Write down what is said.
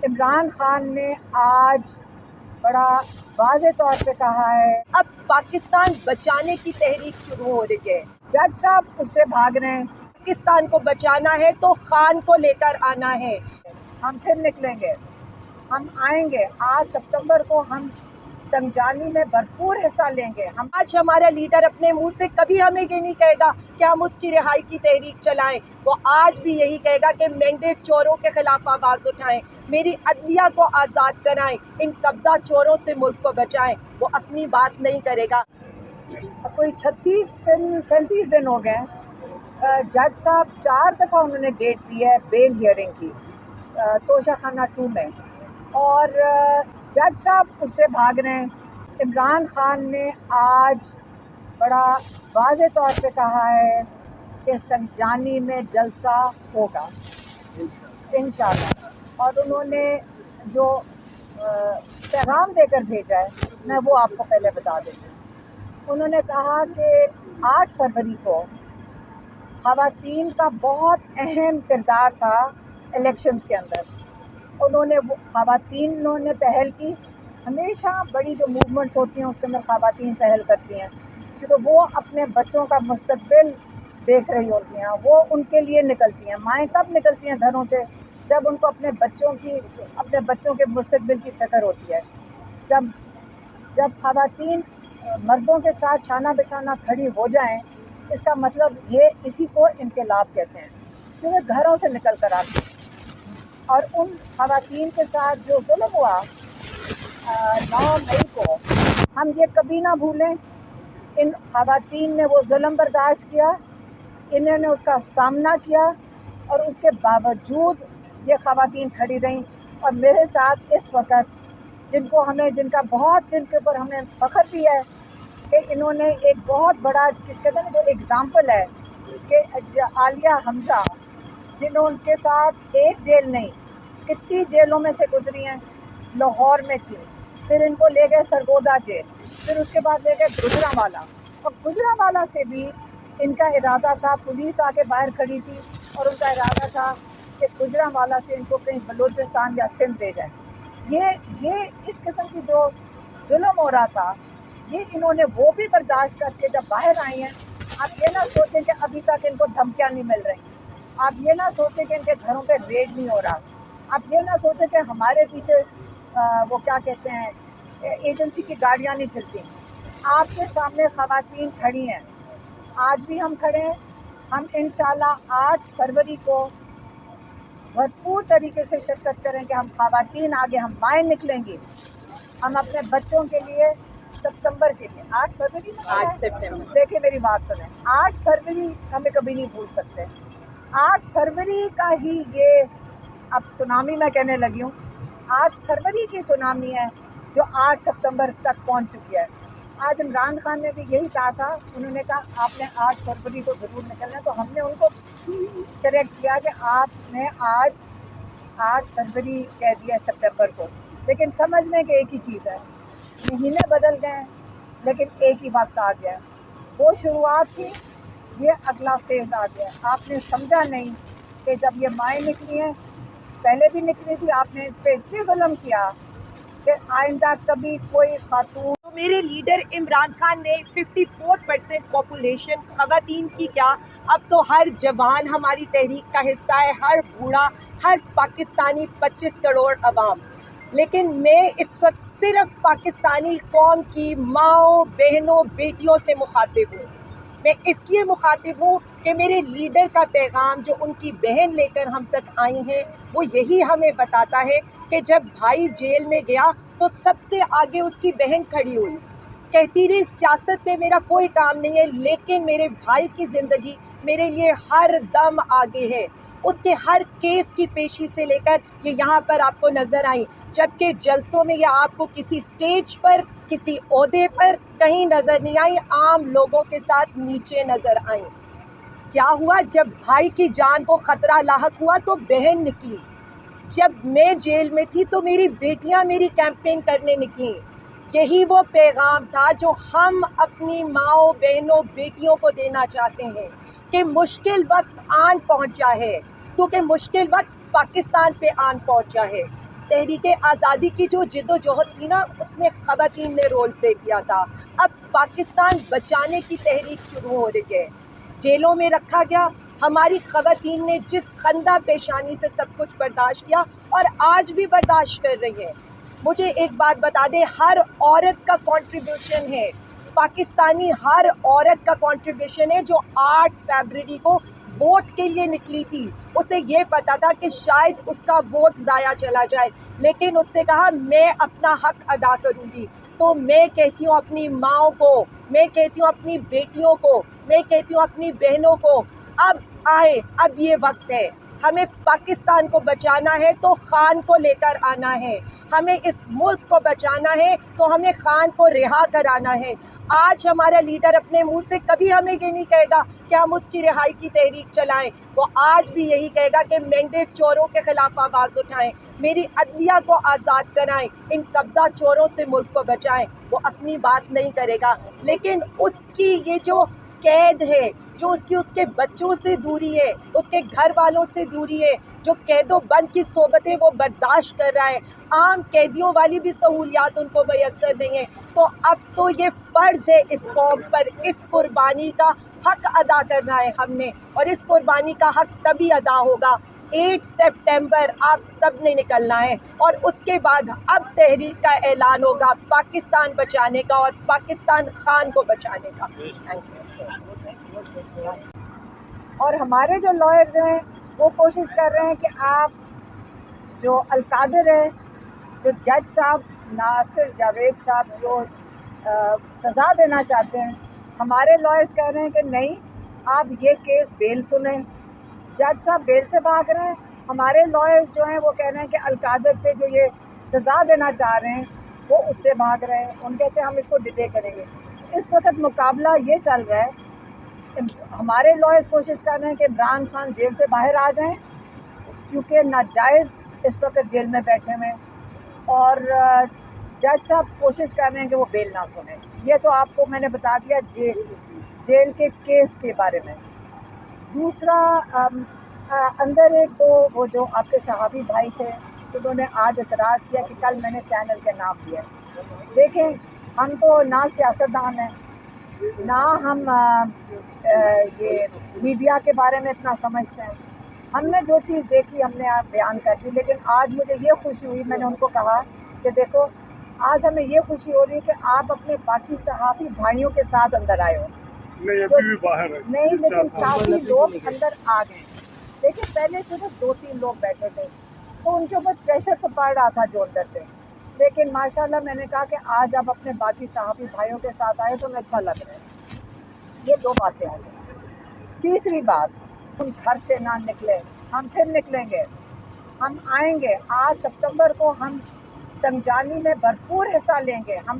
عمران خان نے آج بڑا واضح طور پہ کہا ہے اب پاکستان بچانے کی تحریک شروع ہو رہی ہے. جج صاحب اس سے بھاگ رہے ہیں. پاکستان کو بچانا ہے تو خان کو لے کر آنا ہے. ہم پھر نکلیں گے، ہم آئیں گے. 8 ستمبر کو ہم سنجانی میں بھرپور حصہ لیں گے. آج ہمارا لیڈر اپنے منہ سے کبھی ہمیں یہ نہیں کہے گا کہ ہم اس کی رہائی کی تحریک چلائیں. وہ آج بھی یہی کہے گا کہ مینڈیٹ چوروں کے خلاف آواز اٹھائیں، میری عدلیہ کو آزاد کرائیں، ان قبضہ چوروں سے ملک کو بچائیں. وہ اپنی بات نہیں کرے گا. کوئی 37 دن ہو گئے. جج صاحب 4 دفعہ انہوں نے ڈیٹ دی ہے بیل ہیئرنگ کی توشہ خانہ 2 میں، اور جج صاحب اس سے بھاگ رہے ہیں. عمران خان نے آج بڑا واضح طور پہ کہا ہے کہ سنجانی میں جلسہ ہوگا انشاءاللہ، اور انہوں نے جو پیغام دے کر بھیجا ہے میں وہ آپ کو پہلے بتا دیتی ہوں. انہوں نے کہا کہ 8 فروری کو خواتین کا بہت اہم کردار تھا الیکشنز کے اندر. خواتینوں نے پہل کی. ہمیشہ بڑی جو موومنٹس ہوتی ہیں اس کے اندر خواتین پہل کرتی ہیں، کیونکہ وہ اپنے بچوں کا مستقبل دیکھ رہی ہوتی ہیں. وہ ان کے لیے نکلتی ہیں. مائیں کب نکلتی ہیں گھروں سے؟ جب ان کو اپنے بچوں کے مستقبل کی فکر ہوتی ہے. جب خواتین مردوں کے ساتھ شانہ بشانہ کھڑی ہو جائیں، اس کا مطلب یہ اسی کو انقلاب کہتے ہیں، کیونکہ گھروں سے نکل کر آتی ہیں. اور ان خواتین کے ساتھ جو ظلم ہوا 9 مئی کو، ہم یہ کبھی نہ بھولیں. ان خواتین نے وہ ظلم برداشت کیا، انہوں نے اس کا سامنا کیا، اور اس کے باوجود یہ خواتین کھڑی رہیں. اور میرے ساتھ اس وقت جن کے اوپر ہمیں فخر بھی ہے کہ انہوں نے ایک بہت بڑا کہتے ہیں نا جو ایگزامپل ہے کہ عالیہ حمزہ، جنہوں کے ساتھ ایک جیل نہیں کتنی جیلوں میں سے گزری ہیں. لاہور میں تھی، پھر ان کو لے گئے سرگودا جیل، پھر اس کے بعد لے گئے گجرانوالہ، اور گجرانوالہ سے بھی ان کا ارادہ تھا، پولیس آ کے باہر کھڑی تھی اور ان کا ارادہ تھا کہ گجرانوالہ سے ان کو کہیں بلوچستان یا سندھ لے جائیں. یہ اس قسم کی جو ظلم ہو رہا تھا، یہ انہوں نے وہ بھی برداشت کر کے جب باہر آئی ہیں. آپ یہ نہ سوچیں کہ ابھی تک ان کو دھمکیاں نہیں مل رہی، آپ یہ نہ سوچیں کہ ان کے گھروں پہ ریڈ نہیں ہو رہا، آپ یہ نہ سوچیں کہ ہمارے پیچھے وہ کیا کہتے ہیں ایجنسی کی گاڑیاں نہیں پھرتی. آپ کے سامنے خواتین کھڑی ہیں، آج بھی ہم کھڑے ہیں. ہم انشاءاللہ 8 فروری کو بھرپور طریقے سے شرکت کریں کہ ہم خواتین آگے ہم مائیں نکلیں گی. ہم اپنے بچوں کے لیے ستمبر کے لیے 8 فروری 8 سپٹمبر دیکھیں میری بات سنیں، 8 فروری ہمیں کبھی نہیں بھول سکتے. 8 فروری کا ہی یہ اب سونامی میں کہنے لگی ہوں، 8 فروری کی سونامی ہے جو 8 ستمبر تک پہنچ چکی ہے. آج عمران خان نے بھی یہی کہا تھا، انہوں نے کہا آپ نے 8 فروری کو ضرور نکلنا ہے، تو ہم نے ان کو کریکٹ کیا کہ آپ نے آج 8 فروری کہہ دیا سپٹمبر کو. لیکن سمجھنے کے ایک ہی چیز ہے، مہینے بدل گئے ہیں لیکن ایک ہی وقت آ گیا. وہ شروعات تھی، یہ اگلا فیز آ گیا. آپ نے سمجھا نہیں کہ جب یہ مائیں نکلی ہیں، پہلے بھی نکلی تھی، آپ نے پہ اس لیے ظلم کیا کہ آئندہ کبھی کوئی خاتون. میرے لیڈر عمران خان نے 54% پاپولیشن خواتین کی کیا، اب تو ہر جوان ہماری تحریک کا حصہ ہے، ہر بوڑھا، ہر پاکستانی 25 کروڑ عوام. لیکن میں اس وقت صرف پاکستانی قوم کی ماؤں، بہنوں، بیٹیوں سے مخاطب ہوں. میں اس لیے مخاطب ہوں کہ میرے لیڈر کا پیغام جو ان کی بہن لے کر ہم تک آئی ہیں، وہ یہی ہمیں بتاتا ہے کہ جب بھائی جیل میں گیا تو سب سے آگے اس کی بہن کھڑی ہوئی، کہتی رہی سیاست میں میرا کوئی کام نہیں ہے، لیکن میرے بھائی کی زندگی میرے لیے ہر دم آگے ہے. اس کے ہر کیس کی پیشی سے لے کر یہ یہاں پر آپ کو نظر آئیں، جبکہ جلسوں میں یہ آپ کو کسی سٹیج پر، کسی عہدے پر کہیں نظر نہیں آئی، عام لوگوں کے ساتھ نیچے نظر آئیں. کیا ہوا؟ جب بھائی کی جان کو خطرہ لاحق ہوا تو بہن نکلی. جب میں جیل میں تھی تو میری بیٹیاں میری کیمپین کرنے نکلیں. یہی وہ پیغام تھا جو ہم اپنی ماؤں، بہنوں، بیٹیوں کو دینا چاہتے ہیں کہ مشکل وقت آن پہنچا ہے، کیونکہ مشکل وقت پاکستان پہ آن پہنچا ہے. تحریک آزادی کی جو جد و جہد تھی نا، اس میں خواتین نے رول پلے کیا تھا. اب پاکستان بچانے کی تحریک شروع ہو رہی ہے. جیلوں میں رکھا گیا، ہماری خواتین نے جس خندہ پیشانی سے سب کچھ برداشت کیا اور آج بھی برداشت کر رہی ہیں. مجھے ایک بات بتا دیں، ہر عورت کا کنٹریبیوشن ہے، پاکستانی ہر عورت کا کنٹریبیوشن ہے جو 8 فیبرری کو ووٹ کے لیے نکلی تھی. اسے یہ پتا تھا کہ شاید اس کا ووٹ ضائع چلا جائے، لیکن اس نے کہا میں اپنا حق ادا کروں گی. تو میں کہتی ہوں اپنی ماؤں کو، میں کہتی ہوں اپنی بیٹیوں کو، میں کہتی ہوں اپنی بہنوں کو، اب آئے، اب یہ وقت ہے. ہمیں پاکستان کو بچانا ہے تو خان کو لے کر آنا ہے. ہمیں اس ملک کو بچانا ہے تو ہمیں خان کو رہا کرانا ہے. آج ہمارا لیڈر اپنے منہ سے کبھی ہمیں یہ نہیں کہے گا کہ ہم اس کی رہائی کی تحریک چلائیں. وہ آج بھی یہی کہے گا کہ مینڈیٹ چوروں کے خلاف آواز اٹھائیں، میری عدلیہ کو آزاد کرائیں، ان قبضہ چوروں سے ملک کو بچائیں. وہ اپنی بات نہیں کرے گا، لیکن اس کی یہ جو قید ہے، جو اس کے بچوں سے دوری ہے، اس کے گھر والوں سے دوری ہے، جو قید و بند کی صحبتیں وہ برداشت کر رہا ہے، عام قیدیوں والی بھی سہولیات ان کو میسر نہیں ہیں. تو اب تو یہ فرض ہے اس قوم پر، اس قربانی کا حق ادا کرنا ہے ہم نے، اور اس قربانی کا حق تبھی ادا ہوگا 8 سپٹمبر آپ سب نے نکلنا ہے. اور اس کے بعد اب تحریک کا اعلان ہوگا پاکستان بچانے کا اور پاکستان خان کو بچانے کا. Thank you. اور ہمارے جو لائرز ہیں وہ کوشش کر رہے ہیں کہ آپ جو القادر ہے، جو جج صاحب ناصر جاوید صاحب جو سزا دینا چاہتے ہیں، ہمارے لائرز کہہ رہے ہیں کہ نہیں، آپ یہ کیس بیل سنیں. جج صاحب بیل سے بھاگ رہے ہیں. ہمارے لائرز جو ہیں وہ کہہ رہے ہیں کہ القادر پہ جو یہ سزا دینا چاہ رہے ہیں وہ اس سے بھاگ رہے ہیں. ان کہتے ہیں ہم اس کو ڈیلے کریں گے. اس وقت مقابلہ یہ چل رہا ہے، ہمارے لائرز کوشش کر رہے ہیں کہ عمران خان جیل سے باہر آ جائیں کیونکہ ناجائز اس وقت جیل میں بیٹھے ہوئے ہیں، اور جج صاحب کوشش کر رہے ہیں کہ وہ بیل نہ سنیں. یہ تو آپ کو میں نے بتا دیا جیل کے کیس کے بارے میں. دوسرا اندر ایک تو وہ جو آپ کے صحافی بھائی تھے انہوں نے آج اعتراض کیا کہ کل میں نے چینل کا نام لیا. دیکھیں، ہم تو نہ سیاستدان ہیں، نہ ہم یہ میڈیا کے بارے میں اتنا سمجھتے ہیں. ہم نے جو چیز دیکھی ہم نے بیان کر دی. لیکن آج مجھے یہ خوشی ہوئی، میں نے ان کو کہا کہ دیکھو آج ہمیں یہ خوشی ہو رہی ہے کہ آپ اپنے باقی صحافی بھائیوں کے ساتھ اندر آئے ہو. نہیں، لیکن کافی لوگ اندر آ گئے. لیکن پہلے صرف 2-3 لوگ بیٹھے تھے تو ان کے اوپر پریشر تو پڑ رہا تھا جو اندر تھے. لیکن ماشاءاللہ میں نے کہا کہ آج آپ اپنے باقی صحافی بھائیوں کے ساتھ آئے تو ہمیں اچھا لگ رہا ہے. یہ 2 باتیں ہیں. تیسری بات، ہم گھر سے نہ نکلے، ہم پھر نکلیں گے، ہم آئیں گے. 8 سپتمبر کو ہم سنجانی میں بھرپور حصہ لیں گے. ہم